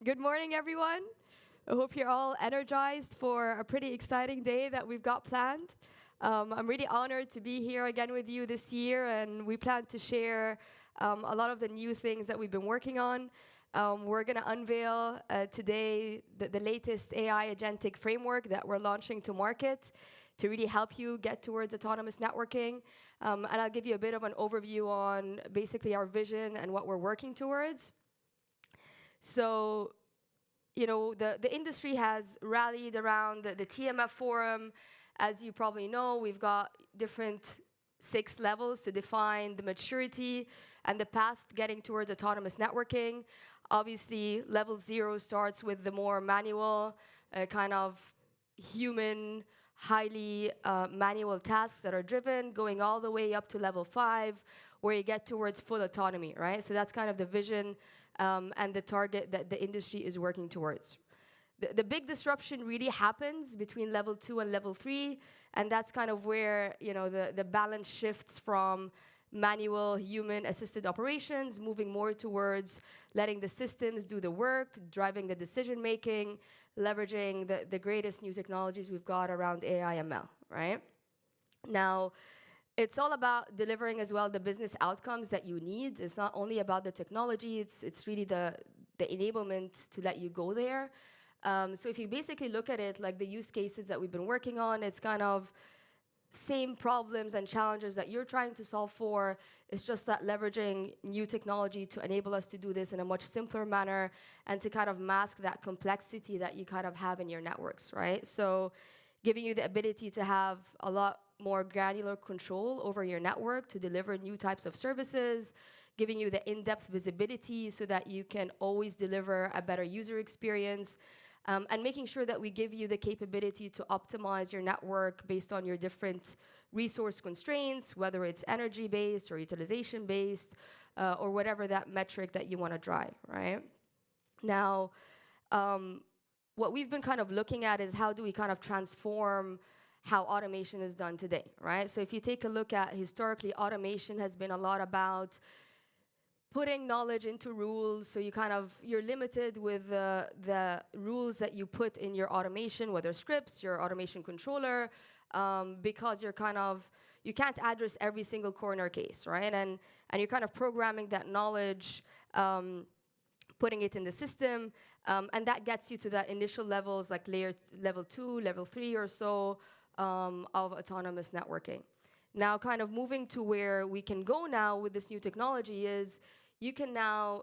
Good morning, everyone. I hope you're all energized for a pretty exciting day that we've got planned. I'm really honored to be here again with you this year, and we plan to share a lot of the new things that we've been working on. We're going to unveil today the latest AI agentic framework that we're launching to market to really help you get towards autonomous networking. And I'll give you a bit of an overview on basically our vision and what we're working towards. So, the industry has rallied around the TMF forum. As you probably know, we've got different 6 levels to define the maturity and the path getting towards autonomous networking. Obviously, level 0 starts with the more manual, kind of human, highly manual tasks that are driven, going all the way up to level 5, where you get towards full autonomy, right? So that's kind of the vision and the target that the industry is working towards. The big disruption really happens between level 2 and level 3, and that's kind of where the balance shifts from manual human-assisted operations, moving more towards letting the systems do the work, driving the decision-making, leveraging the greatest new technologies we've got around AI ML, right? Now, it's all about delivering as well the business outcomes that you need. It's not only about the technology, it's really the enablement to let you go there. So if you basically look at it like the use cases that we've been working on, it's kind of same problems and challenges that you're trying to solve for. It's just that leveraging new technology to enable us to do this in a much simpler manner and to kind of mask that complexity that you kind of have in your networks, right? So giving you the ability to have a lot more granular control over your network to deliver new types of services, giving you the in-depth visibility so that you can always deliver a better user experience, and making sure that we give you the capability to optimize your network based on your different resource constraints, whether it's energy-based or utilization-based, or whatever that metric that you want to drive, right? Now, what we've been kind of looking at is how do we kind of transform how automation is done today, right? So if you take a look at historically, automation has been a lot about putting knowledge into rules. So you're limited with the rules that you put in your automation, whether scripts, your automation controller, because you can't address every single corner case, right? And you're kind of programming that knowledge, putting it in the system, and that gets you to the initial levels like level 2, level 3 or so of autonomous networking. Now, kind of moving to where we can go now with this new technology is you can now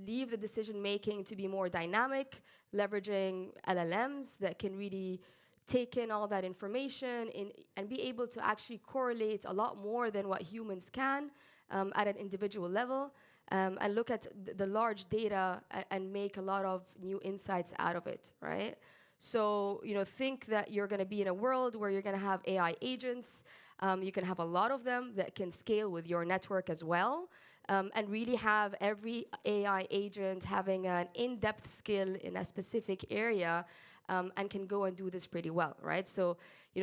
leave the decision-making to be more dynamic, leveraging LLMs that can really take in all that information and be able to actually correlate a lot more than what humans can at an individual level, and look at the large data and make a lot of new insights out of it, right? So, think that you're going to be in a world where you're going to have AI agents. You can have a lot of them that can scale with your network as well, and really have every AI agent having an in-depth skill in a specific area, and can go and do this pretty well, right? So,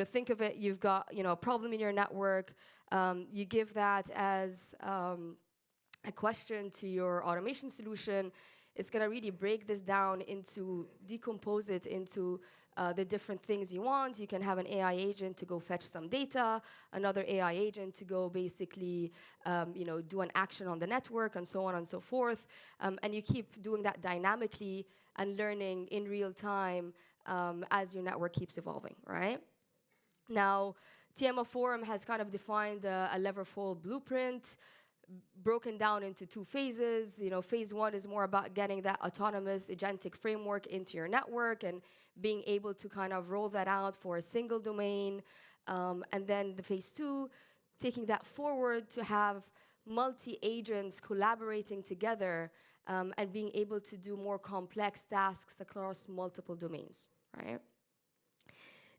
think of it, you've got, a problem in your network. You give that as a question to your automation solution. It's going to really break this down decompose it into the different things you want. You can have an AI agent to go fetch some data, another AI agent to go basically, do an action on the network, and so on and so forth. And you keep doing that dynamically and learning in real time as your network keeps evolving, right? Now, TMF Forum has kind of defined a level-4 blueprint, broken down into 2 phases. Phase 1 is more about getting that autonomous agentic framework into your network and being able to kind of roll that out for a single domain. And then the phase 2, taking that forward to have multi-agents collaborating together, and being able to do more complex tasks across multiple domains, right?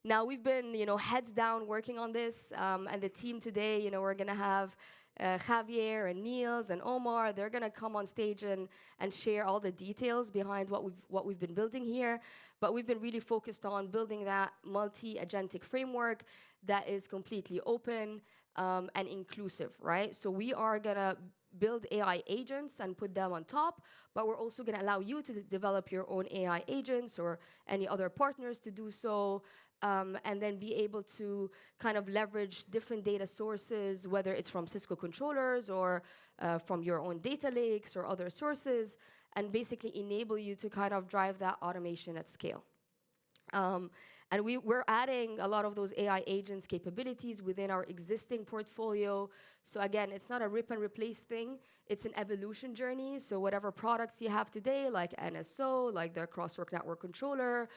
Now, we've been, heads down working on this, and the team today, we're going to have Javier and Niels and Omar. They're going to come on stage and share all the details behind what we've been building here. But we've been really focused on building that multi-agentic framework that is completely open and inclusive, right? So we are going to build AI agents and put them on top, but we're also going to allow you to develop your own AI agents or any other partners to do so, and then be able to kind of leverage different data sources, whether it's from Cisco controllers or from your own data lakes or other sources, and basically enable you to kind of drive that automation at scale. And we're adding a lot of those AI agents capabilities within our existing portfolio. So again, it's not a rip and replace thing. It's an evolution journey. So whatever products you have today, like NSO, like the crosswalk network controller,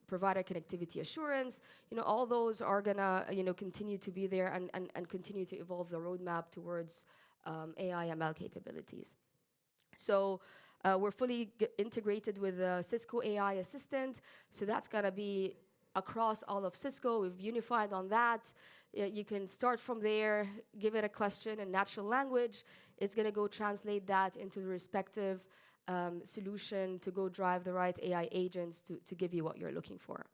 provider connectivity assurance, all those are gonna, continue to be there and continue to evolve the roadmap towards AI ML capabilities. So we're fully integrated with the Cisco AI Assistant, so that's going to be across all of Cisco. We've unified on that. You can start from there, give it a question in natural language. It's going to go translate that into the respective solution to go drive the right AI agents to give you what you're looking for.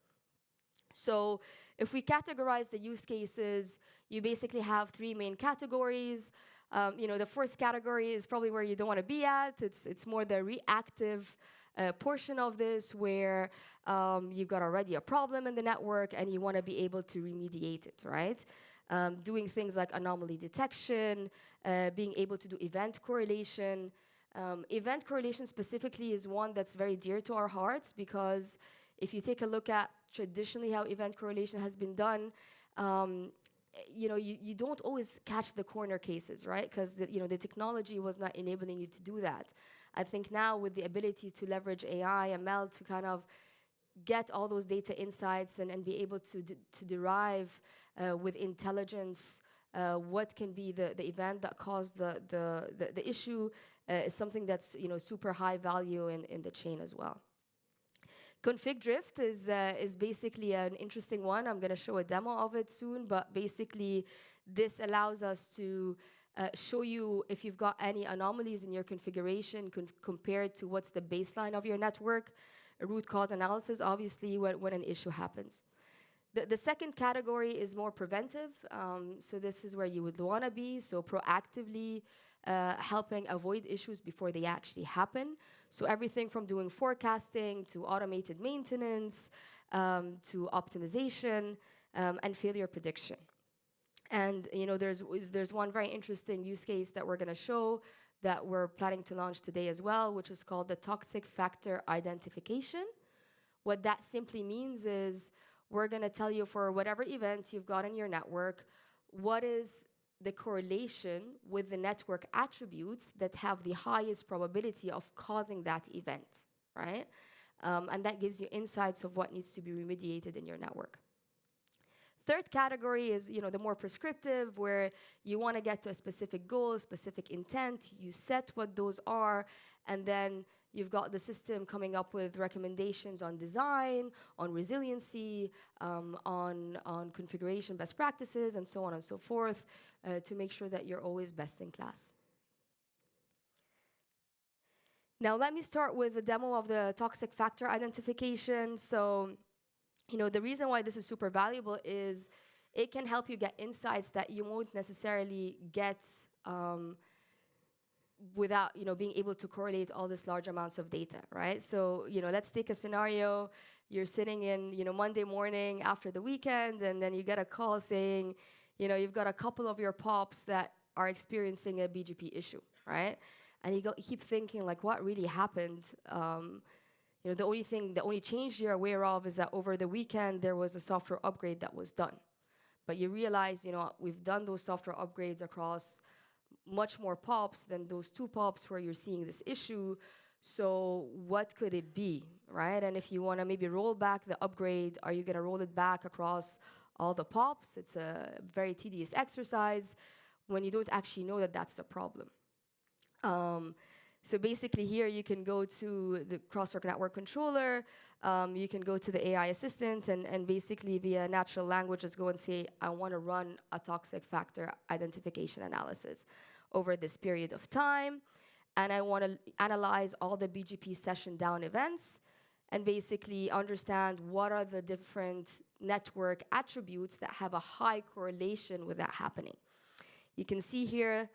So if we categorize the use cases, you basically have 3 main categories. The first category is probably where you don't want to be at. It's more the reactive portion of this, where you've got already a problem in the network and you want to be able to remediate it, right? Doing things like anomaly detection, being able to do event correlation. Event correlation specifically is one that's very dear to our hearts, because if you take a look at traditionally how event correlation has been done, you don't always catch the corner cases, right? Because the technology was not enabling you to do that. I think now with the ability to leverage AI, ML to kind of get all those data insights and be able to derive with intelligence what can be the event that caused the issue is something that's super high value in the chain as well. Config drift is basically an interesting one. I'm going to show a demo of it soon, but basically this allows us to show you if you've got any anomalies in your configuration compared to what's the baseline of your network, a root cause analysis, obviously, when an issue happens. The second category is more preventive. So this is where you would want to be, so proactively helping avoid issues before they actually happen. So everything from doing forecasting to automated maintenance to optimization and failure prediction. And there's one very interesting use case that we're going to show that we're planning to launch today as well, which is called the toxic factor identification. What that simply means is we're going to tell you for whatever event you've got in your network, what is the correlation with the network attributes that have the highest probability of causing that event, right? And that gives you insights of what needs to be remediated in your network. Third category is the more prescriptive, where you want to get to a specific goal, specific intent. You set what those are, and then you've got the system coming up with recommendations on design, on resiliency, on configuration best practices, and so on and so forth, to make sure that you're always best in class. Now, let me start with a demo of the toxic factor identification. So, the reason why this is super valuable is it can help you get insights that you won't necessarily get without being able to correlate all this large amounts of data, right? So let's take a scenario. You're sitting in Monday morning after the weekend, and then you get a call saying you've got a couple of your POPs that are experiencing a BGP issue, right? And you keep thinking, like, what really happened? The only change you're aware of is that over the weekend there was a software upgrade that was done. But you realize, we've done those software upgrades across much more POPs than those 2 POPs where you're seeing this issue. So what could it be, right? And if you want to maybe roll back the upgrade, are you going to roll it back across all the POPs? It's a very tedious exercise when you don't actually know that that's the problem. So basically here you can go to the crosswalk network controller, you can go to the AI assistant, and basically via natural language just go and say, I want to run a toxic factor identification analysis over this period of time, and I want to analyze all the BGP session down events and basically understand what are the different network attributes that have a high correlation with that happening. You can see here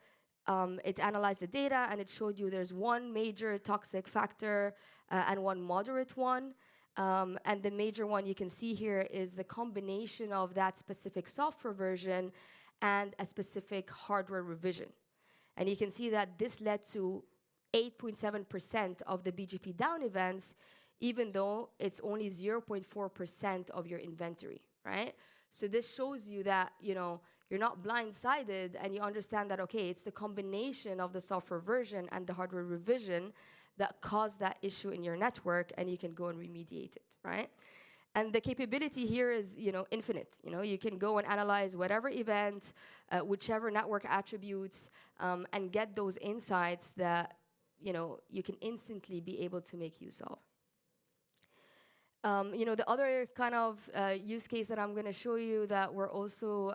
It analyzed the data and it showed you there's one major toxic factor and one moderate one. And the major one you can see here is the combination of that specific software version and a specific hardware revision. And you can see that this led to 8.7% of the BGP down events, even though it's only 0.4% of your inventory, right? So this shows you that, you know, you're not blindsided and you understand that, okay, it's the combination of the software version and the hardware revision that caused that issue in your network, and you can go and remediate it, right? And the capability here is, you know, infinite. You know, you can go and analyze whatever event, whichever network attributes, and get those insights that, you know, you can instantly be able to make use of. You know, the other kind of use case that I'm going to show you that we're also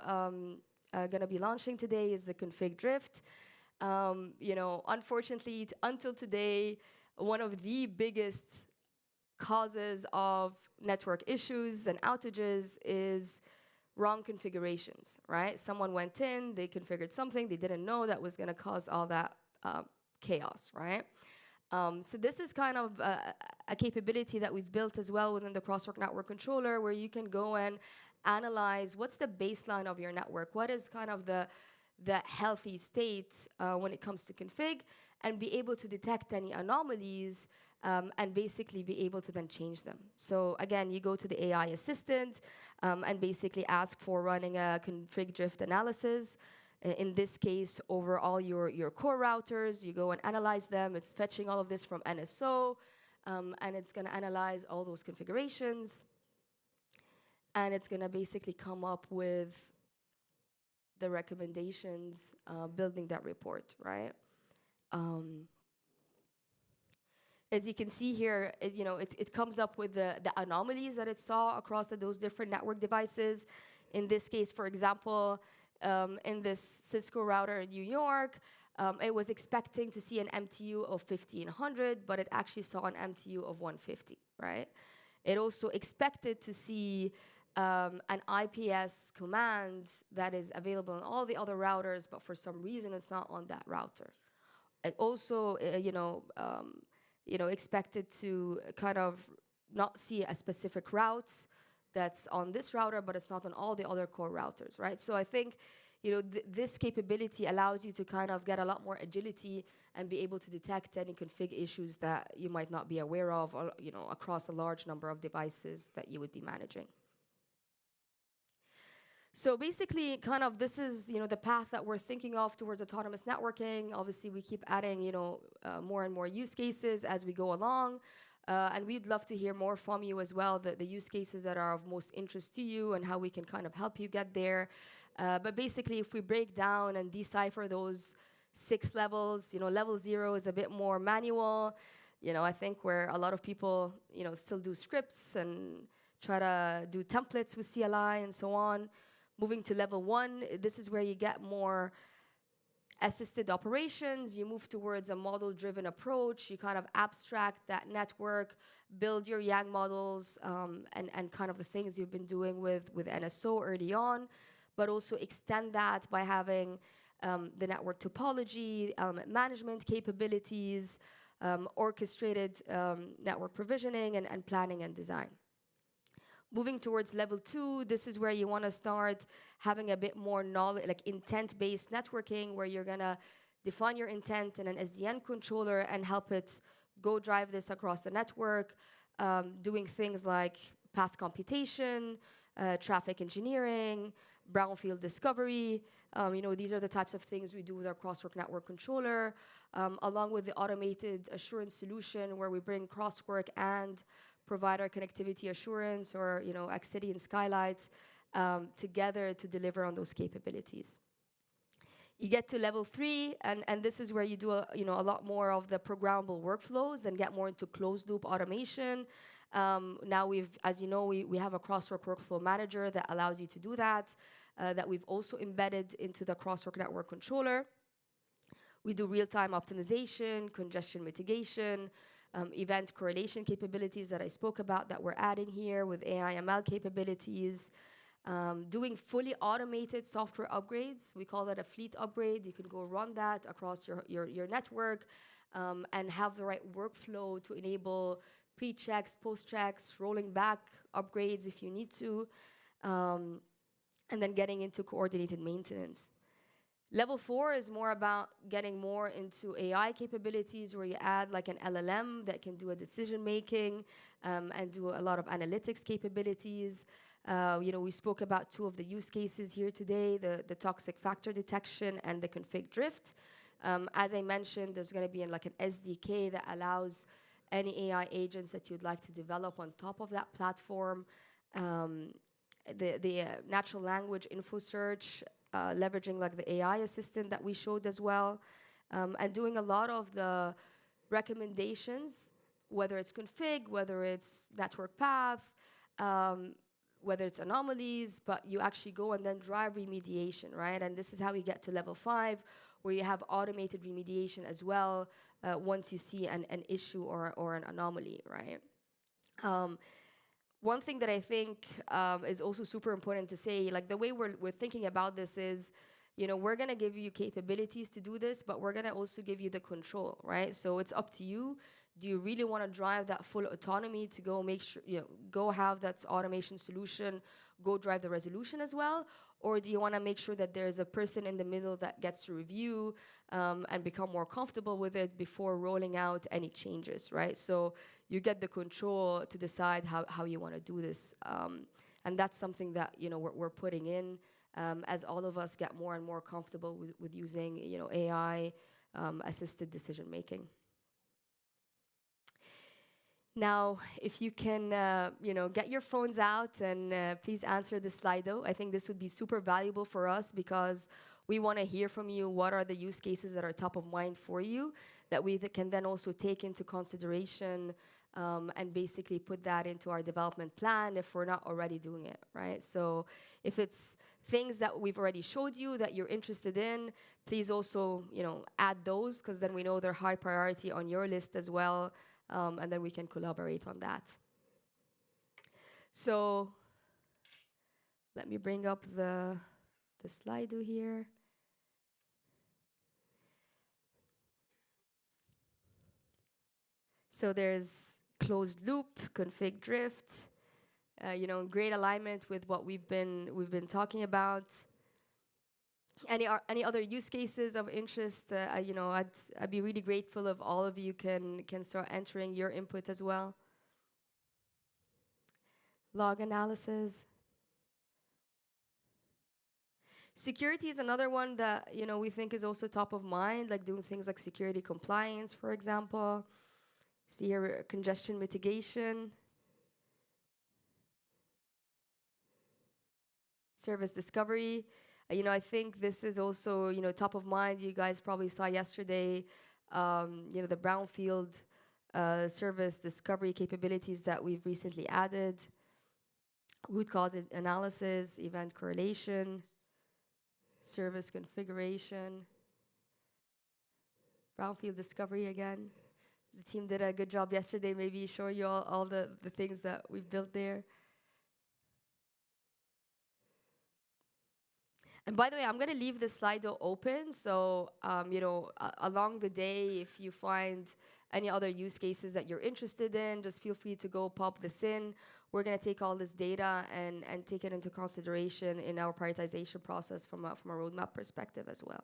going to be launching today is the config drift. You know, unfortunately, until today, one of the biggest causes of network issues and outages is wrong configurations, right? Someone went in, they configured something they didn't know that was going to cause all that chaos, right? So this is kind of a capability that we've built as well within the Crosswalk Network Controller, where you can go and analyze what's the baseline of your network, what is kind of the healthy state when it comes to config, and be able to detect any anomalies and basically be able to then change them. So again, you go to the AI assistant and basically ask for running a config drift analysis. In this case, over all your core routers, you go and analyze them. It's fetching all of this from NSO, and it's going to analyze all those configurations. And it's going to basically come up with the recommendations, building that report, right? As you can see here, it comes up with the anomalies that it saw across those different network devices. In this case, for example, in this Cisco router in New York, it was expecting to see an MTU of 1500, but it actually saw an MTU of 150, right? It also expected to see an IPS command that is available on all the other routers, but for some reason it's not on that router. It also, expected to kind of not see a specific route that's on this router, but it's not on all the other core routers, right? So I think, this capability allows you to kind of get a lot more agility and be able to detect any config issues that you might not be aware of, or, across a large number of devices that you would be managing. So basically, kind of this is, the path that we're thinking of towards autonomous networking. Obviously, we keep adding, more and more use cases as we go along. And we'd love to hear more from you as well, the use cases that are of most interest to you and how we can kind of help you get there. But basically, if we break down and decipher those 6 levels, level 0 is a bit more manual. I think where a lot of people, still do scripts and try to do templates with CLI and so on. Moving to level 1, this is where you get more assisted operations. You move towards a model-driven approach. You kind of abstract that network, build your YANG models, and kind of the things you've been doing with NSO early on, but also extend that by having the network topology, element management capabilities, orchestrated network provisioning, and planning and design. Moving towards level 2, this is where you want to start having a bit more knowledge, like intent-based networking, where you're going to define your intent in an SDN controller and help it go drive this across the network, doing things like path computation, traffic engineering, brownfield discovery. These are the types of things we do with our Crosswalk Network Controller, along with the automated assurance solution, where we bring Crosswalk and provider connectivity assurance, or Accity and Skylight, together to deliver on those capabilities. You get to level 3, and this is where you do a lot more of the programmable workflows and get more into closed loop automation. Now as you know, we have a Crosswalk Workflow Manager that allows you to do that we've also embedded into the Crosswalk Network Controller. We do real-time optimization, congestion mitigation, event correlation capabilities that I spoke about that we're adding here with AI ML capabilities. doing fully automated software upgrades. We call that a fleet upgrade. You can go run that across your network and have the right workflow to enable pre-checks, post-checks, rolling back upgrades if you need to, and then getting into coordinated maintenance. Level 4 is more about getting more into AI capabilities, where you add like an LLM that can do a decision making and do a lot of analytics capabilities. We spoke about 2 of the use cases here today, the toxic factor detection and the config drift. As I mentioned, there's going to be like an SDK that allows any AI agents that you'd like to develop on top of that platform. The natural language info search, leveraging like the AI assistant that we showed as well, and doing a lot of the recommendations, whether it's config, whether it's network path, whether it's anomalies, but you actually go and then drive remediation, right? And this is how you get to level 5, where you have automated remediation as well once you see an issue or an anomaly, right? One thing that I think is also super important to say, like the way we're thinking about this is, we're going to give you capabilities to do this, but we're going to also give you the control, right? So it's up to you. Do you really want to drive that full autonomy to go make sure, go have that automation solution, go drive the resolution as well? Or do you want to make sure that there's a person in the middle that gets to review and become more comfortable with it before rolling out any changes, right? So you get the control to decide how you want to do this. And that's something that, we're putting in as all of us get more and more comfortable with using, AI assisted decision making. Now, if you can, get your phones out and please answer the Slido. I think this would be super valuable for us because we want to hear from you what are the use cases that are top of mind for you that we can then also take into consideration and basically put that into our development plan if we're not already doing it, right? So if it's things that we've already showed you that you're interested in, please also, add those, because then we know they're high priority on your list as well. And then we can collaborate on that. So let me bring up the Slido here. So there's closed loop, config drift, great alignment with what we've been talking about. Any other use cases of interest? I'd be really grateful if all of you can start entering your input as well. Log analysis. Security is another one that we think is also top of mind, like doing things like security compliance, for example. See here, congestion mitigation. Service discovery. I think this is also, top of mind. You guys probably saw yesterday, the brownfield service discovery capabilities that we've recently added. Root cause analysis, event correlation, service configuration, brownfield discovery again. The team did a good job yesterday, maybe show you all the things that we've built there. And by the way, I'm going to leave the Slido open. So, along the day, if you find any other use cases that you're interested in, just feel free to go pop this in. We're going to take all this data and take it into consideration in our prioritization process from a roadmap perspective as well.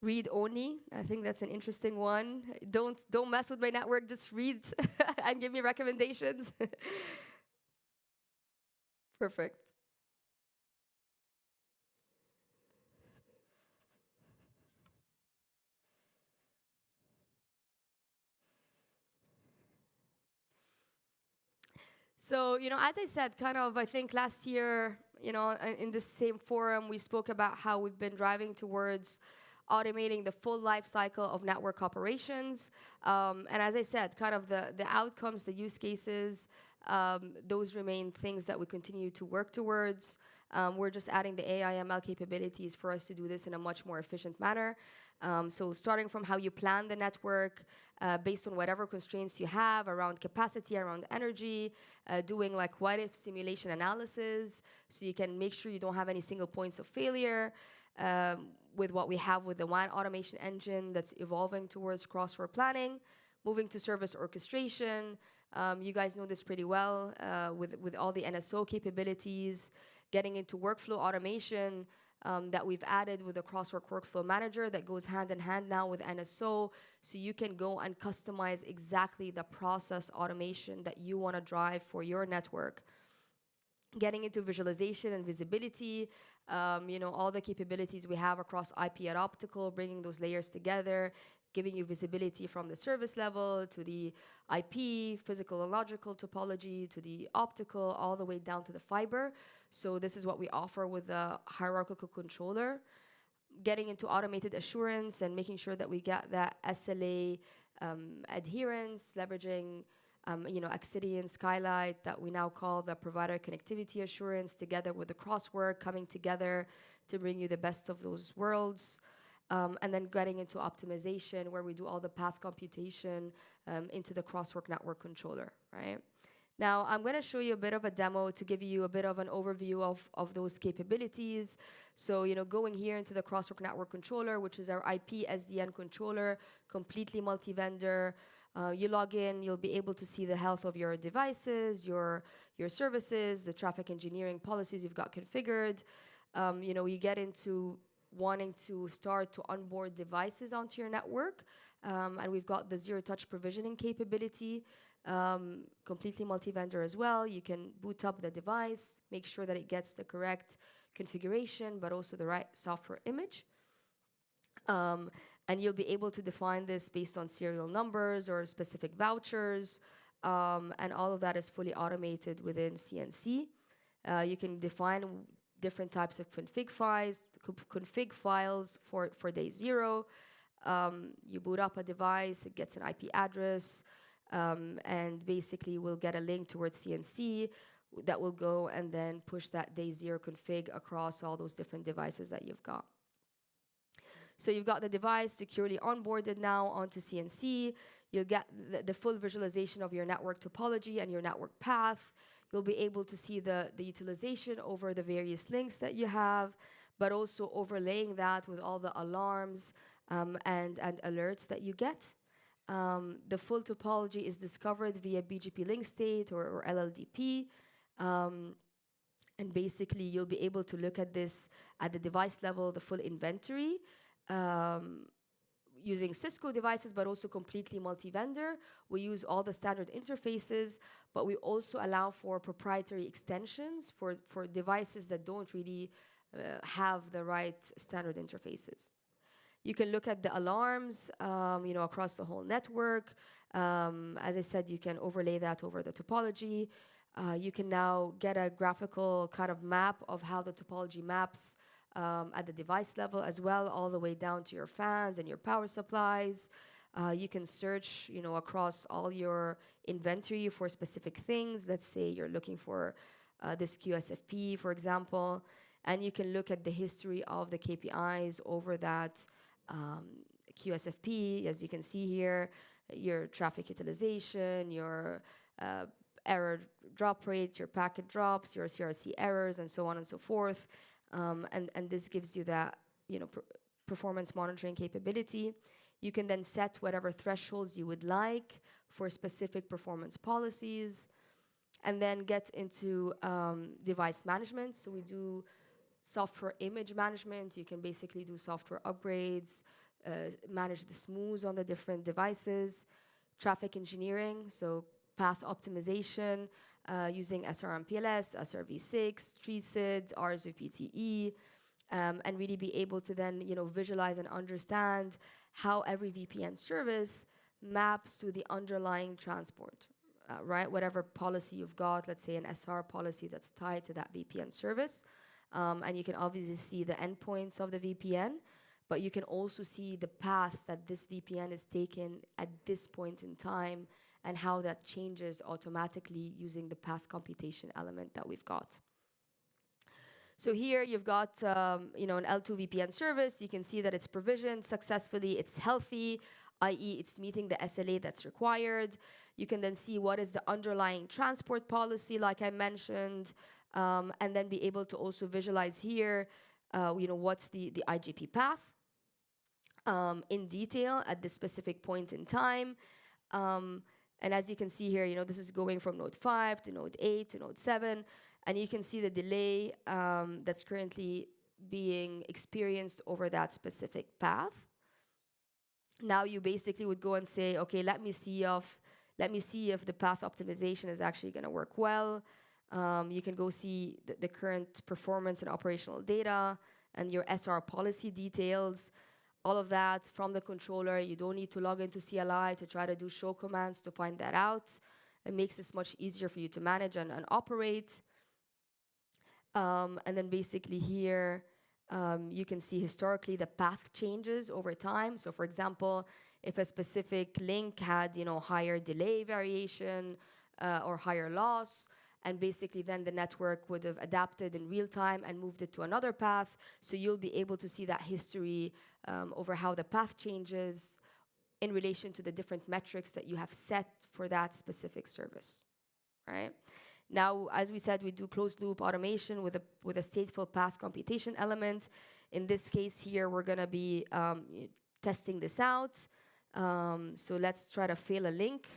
Read only. I think that's an interesting one. Don't mess with my network. Just read and give me recommendations. Perfect. So, as I said, I think last year, in this same forum, we spoke about how we've been driving towards automating the full life cycle of network operations. And as I said, the outcomes, the use cases, those remain things that we continue to work towards. We're just adding the AI ML capabilities for us to do this in a much more efficient manner. So starting from how you plan the network, based on whatever constraints you have around capacity, around energy, doing like what-if simulation analysis, so you can make sure you don't have any single points of failure, with what we have with the WAN automation engine that's evolving towards crossword planning, moving to service orchestration. You guys know this pretty well, with all the NSO capabilities, getting into workflow automation, that we've added with the Crosswork Workflow Manager that goes hand in hand now with NSO, so you can go and customize exactly the process automation that you want to drive for your network. Getting into visualization and visibility, all the capabilities we have across IP and optical, bringing those layers together, giving you visibility from the service level to the IP, physical and logical topology, to the optical, all the way down to the fiber. So this is what we offer with the hierarchical controller. Getting into automated assurance and making sure that we get that SLA adherence, leveraging Accidian Skylight that we now call the provider connectivity assurance, together with the crosswork coming together to bring you the best of those worlds. And then getting into optimization, where we do all the path computation into the crosswork network controller, right? Now, I'm going to show you a bit of a demo to give you a bit of an overview of those capabilities. So, going here into the crosswork network controller, which is our IP SDN controller, completely multi-vendor. You log in, you'll be able to see the health of your devices, your services, the traffic engineering policies you've got configured. You get into wanting to start to onboard devices onto your network. And we've got the zero-touch provisioning capability, completely multi-vendor as well. You can boot up the device, make sure that it gets the correct configuration, but also the right software image. And you'll be able to define this based on serial numbers or specific vouchers. And all of that is fully automated within CNC. You can define different types of config files for day 0. You boot up a device, it gets an IP address, and basically we'll get a link towards CNC that will go and then push that day 0 config across all those different devices that you've got. So you've got the device securely onboarded now onto CNC. You'll get the full visualization of your network topology and your network path. You'll be able to see the utilization over the various links that you have, but also overlaying that with all the alarms and alerts that you get. The full topology is discovered via BGP link state or LLDP. And basically, you'll be able to look at this at the device level, the full inventory, using Cisco devices, but also completely multi-vendor. We use all the standard interfaces, but we also allow for proprietary extensions for devices that don't really have the right standard interfaces. You can look at the alarms, across the whole network. As I said, you can overlay that over the topology. You can now get a graphical kind of map of how the topology maps at the device level as well, all the way down to your fans and your power supplies. You can search, across all your inventory for specific things. Let's say you're looking for this QSFP, for example, and you can look at the history of the KPIs over that QSFP. As you can see here, your traffic utilization, your error drop rate, your packet drops, your CRC errors, and so on and so forth. And this gives you that, performance monitoring capability. You can then set whatever thresholds you would like for specific performance policies, and then get into device management. So we do software image management. You can basically do software upgrades, manage the SMUs on the different devices, traffic engineering, so path optimization, using SRMPLS, SRv6, TreeSID, RSVPTE, and really be able to then, visualize and understand how every VPN service maps to the underlying transport, right? Whatever policy you've got, let's say an SR policy that's tied to that VPN service. And you can obviously see the endpoints of the VPN, but you can also see the path that this VPN is taken at this point in time and how that changes automatically using the path computation element that we've got. So here you've got an L2 VPN service. You can see that it's provisioned successfully. It's healthy, i.e. it's meeting the SLA that's required. You can then see what is the underlying transport policy, like I mentioned, and then be able to also visualize here, what's the IGP path in detail at this specific point in time. And as you can see here, this is going from node 5 to node 8 to node 7. And you can see the delay that's currently being experienced over that specific path. Now you basically would go and say, okay, let me see if the path optimization is actually going to work well. You can go see the current performance and operational data and your SR policy details. All of that from the controller. You don't need to log into CLI to try to do show commands to find that out. It makes this much easier for you to manage and operate. And then basically here, you can see historically the path changes over time. So for example, if a specific link had, higher delay variation or higher loss, and basically then the network would have adapted in real time and moved it to another path. So you'll be able to see that history over how the path changes in relation to the different metrics that you have set for that specific service, right? Now, as we said, we do closed loop automation with a stateful path computation element. In this case here, we're gonna be testing this out. So let's try to fail a link.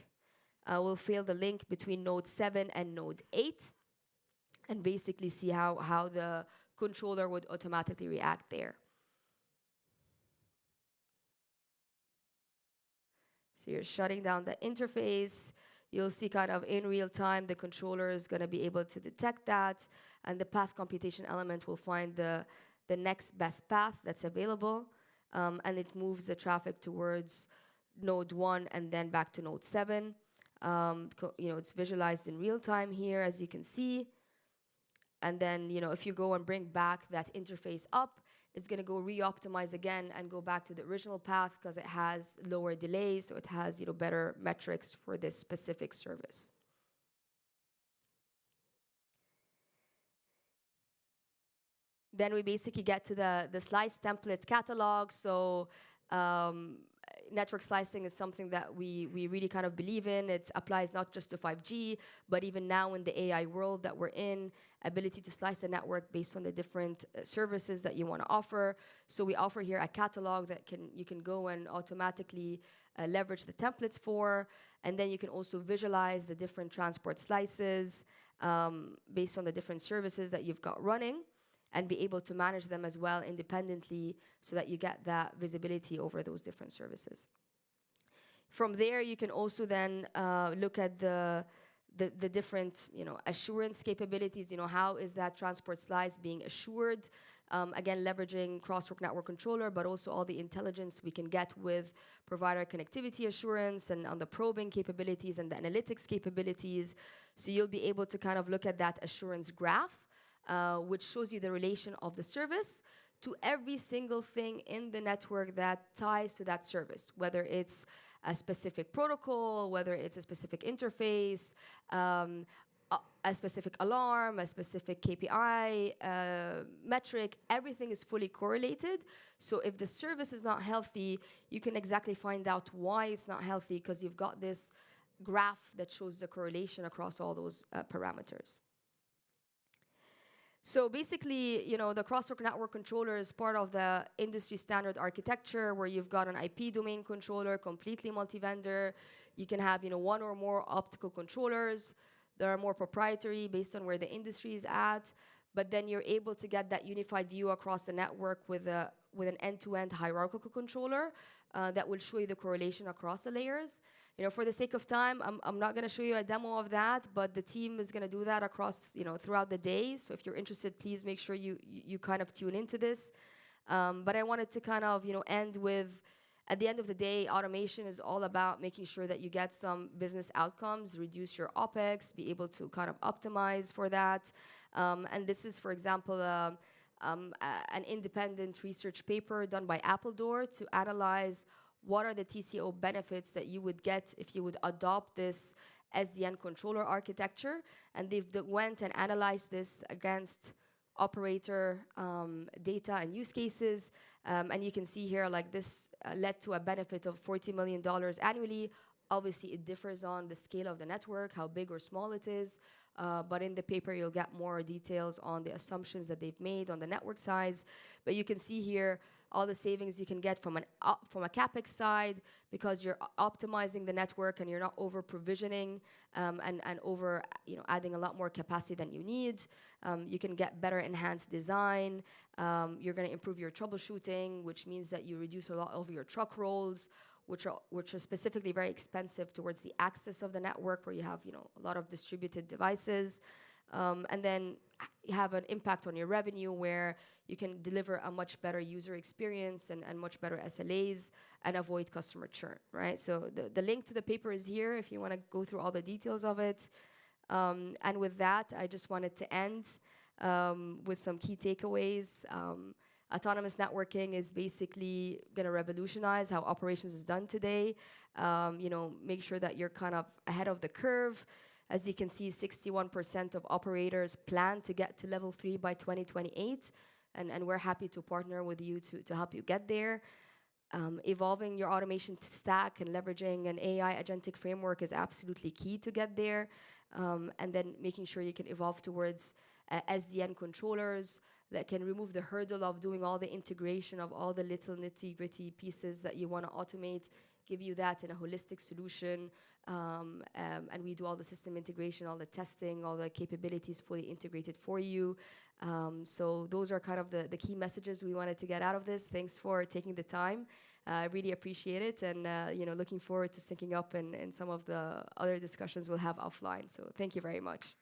We'll fail the link between node 7 and node 8 and basically see how the controller would automatically react there. So you're shutting down the interface. You'll see kind of in real time, the controller is going to be able to detect that, and the path computation element will find the next best path that's available, and it moves the traffic towards node 1 and then back to node 7. It's visualized in real time here, as you can see. And then, if you go and bring back that interface up, it's going to go re-optimize again and go back to the original path because it has lower delay, so it has, better metrics for this specific service. Then we basically get to the slice template catalog. So network slicing is something that we really kind of believe in. It applies not just to 5G, but even now in the AI world that we're in, ability to slice a network based on the different services that you want to offer. So we offer here a catalog that you can go and automatically leverage the templates for, and then you can also visualize the different transport slices based on the different services that you've got running, and be able to manage them as well independently so that you get that visibility over those different services. From there, you can also then look at the different assurance capabilities. How is that transport slice being assured? Again, leveraging crosswalk network controller, but also all the intelligence we can get with provider connectivity assurance and on the probing capabilities and the analytics capabilities. So you'll be able to kind of look at that assurance graph, which shows you the relation of the service to every single thing in the network that ties to that service, whether it's a specific protocol, whether it's a specific interface, a specific alarm, a specific KPI metric. Everything is fully correlated. So if the service is not healthy, you can exactly find out why it's not healthy because you've got this graph that shows the correlation across all those parameters. So basically, the crosswalk network controller is part of the industry standard architecture where you've got an IP domain controller, completely multi-vendor. You can have, one or more optical controllers that are more proprietary based on where the industry is at. But then you're able to get that unified view across the network with an end-to-end hierarchical controller that will show you the correlation across the layers. For the sake of time, I'm not going to show you a demo of that, but the team is going to do that across, throughout the day. So if you're interested, please make sure you kind of tune into this. But I wanted to kind of, end with, at the end of the day, automation is all about making sure that you get some business outcomes, reduce your OpEx, be able to kind of optimize for that. And this is, for example, an independent research paper done by Appledore to analyze what are the TCO benefits that you would get if you would adopt this SDN controller architecture. And they've went and analyzed this against operator data and use cases. And you can see here, like this led to a benefit of $40 million annually. Obviously, it differs on the scale of the network, how big or small it is. But in the paper, you'll get more details on the assumptions that they've made on the network size. But you can see here all the savings you can get from a CapEx side, because you're optimizing the network and you're not over provisioning and over adding a lot more capacity than you need. You can get better enhanced design. You're going to improve your troubleshooting, which means that you reduce a lot of your truck rolls, which are specifically very expensive towards the access of the network, where you have a lot of distributed devices. And then you have an impact on your revenue, where you can deliver a much better user experience and much better SLAs and avoid customer churn, right? So the link to the paper is here if you want to go through all the details of it. And with that, I just wanted to end with some key takeaways. Autonomous networking is basically going to revolutionize how operations is done today. Make sure that you're kind of ahead of the curve. As you can see, 61% of operators plan to get to level 3 by 2028. And we're happy to partner with you to help you get there. Evolving your automation stack and leveraging an AI agentic framework is absolutely key to get there. And then making sure you can evolve towards SDN controllers that can remove the hurdle of doing all the integration of all the little nitty-gritty pieces that you want to automate, give you that in a holistic solution. And we do all the system integration, all the testing, all the capabilities fully integrated for you. So those are kind of the key messages we wanted to get out of this. Thanks for taking the time. I really appreciate it. And looking forward to syncing up in some of the other discussions we'll have offline. So thank you very much.